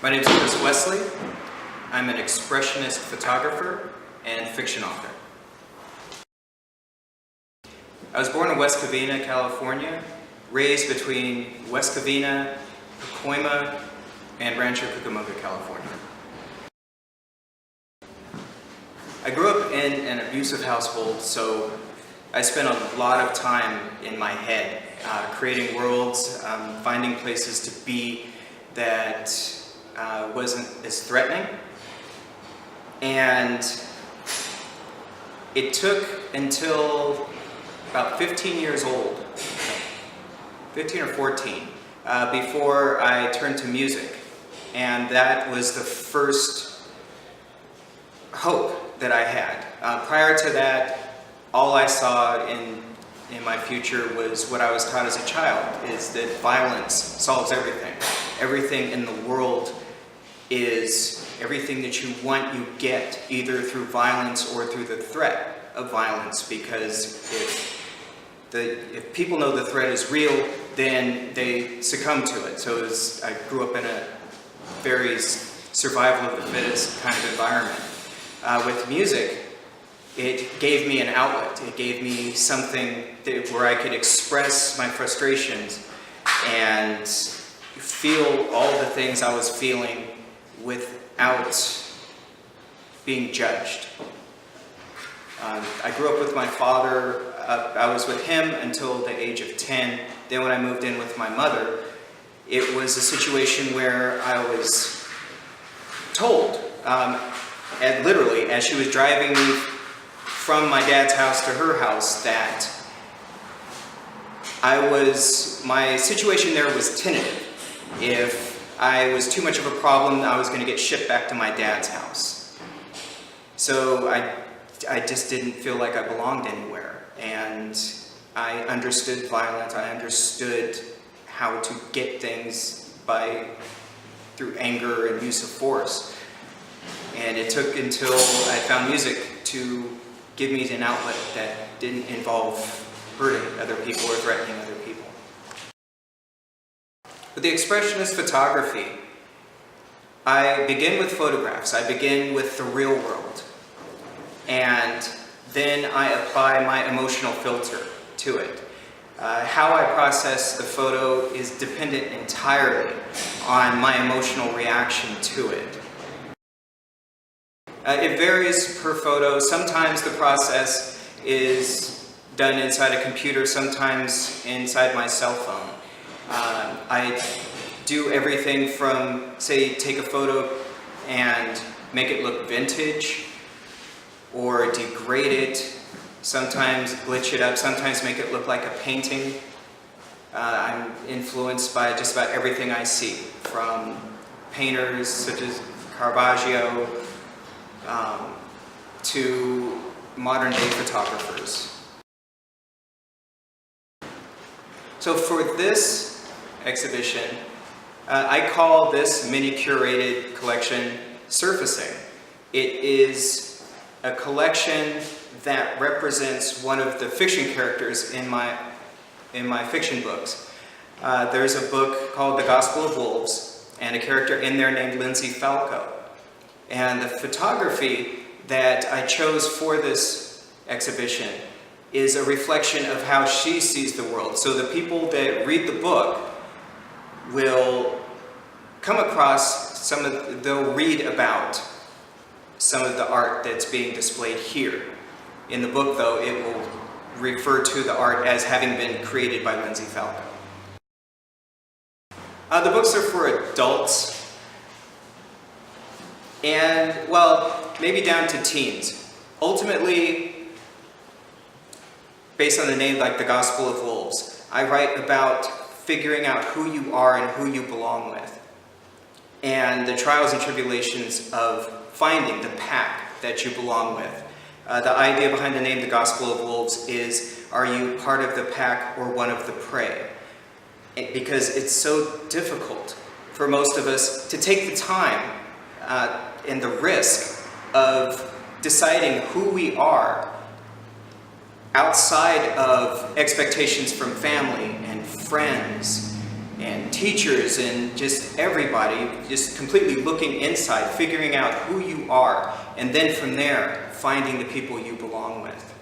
My name is Wesley. I'm an expressionist photographer and fiction author. I was born in West Covina, California, raised between West Covina, Pacoima, and Rancho Cucamonga, California. I grew up in an abusive household, so I spent a lot of time in my head, creating worlds, finding places to be that wasn't as threatening. And it took until about 15 years old, 15 or 14, before I turned to music. And that was the first hope that I had. Prior to that, all I saw in my future was what I was taught as a child, is that violence solves everything. Everything in the world is everything that you want, you get, either through violence or through the threat of violence, because if people know the threat is real, then they succumb to it. So I grew up in a very survival of the fittest kind of environment. With music, it gave me an outlet. It gave me something where I could express my frustrations and feel all the things I was feeling without being judged. I grew up with my father. I was with him until the age of 10. Then when I moved in with my mother, it was a situation where I was told, and literally, as she was driving me from my dad's house to her house, that my situation there was tentative. If I was too much of a problem, I was going to get shipped back to my dad's house. So I just didn't feel like I belonged anywhere. And I understood violence. I understood how to get things through anger and use of force. And it took until I found music to give me an outlet that didn't involve hurting other people or threatening other people. With the expressionist photography, I begin with photographs. I begin with the real world. And then I apply my emotional filter to it. How I process the photo is dependent entirely on my emotional reaction to it. It varies per photo. Sometimes the process is done inside a computer, sometimes inside my cell phone. I do everything from, say, take a photo and make it look vintage, or degrade it, sometimes glitch it up, sometimes make it look like a painting. I'm influenced by just about everything I see, from painters such as Caravaggio to modern day photographers. So for this exhibition, I call this mini curated collection Surfacing. It is a collection that represents one of the fiction characters in my fiction books. There's a book called The Gospel of Wolves, and a character in there named Lindsay Falco. And the photography that I chose for this exhibition is a reflection of how she sees the world. So the people that read the book will come across they'll read about some of the art that's being displayed here. In the book, though, it will refer to the art as having been created by Lindsay Falco. The books are for adults, and, well, maybe down to teens. Ultimately, based on the name, like The Gospel of Wolves, I write about figuring out who you are and who you belong with, and the trials and tribulations of finding the pack that you belong with. The idea behind the name The Gospel of Wolves is, are you part of the pack or one of the prey? Because it's so difficult for most of us to take the time and the risk of deciding who we are outside of expectations from family and friends and teachers and just everybody, just completely looking inside, figuring out who you are, and then from there, finding the people you belong with.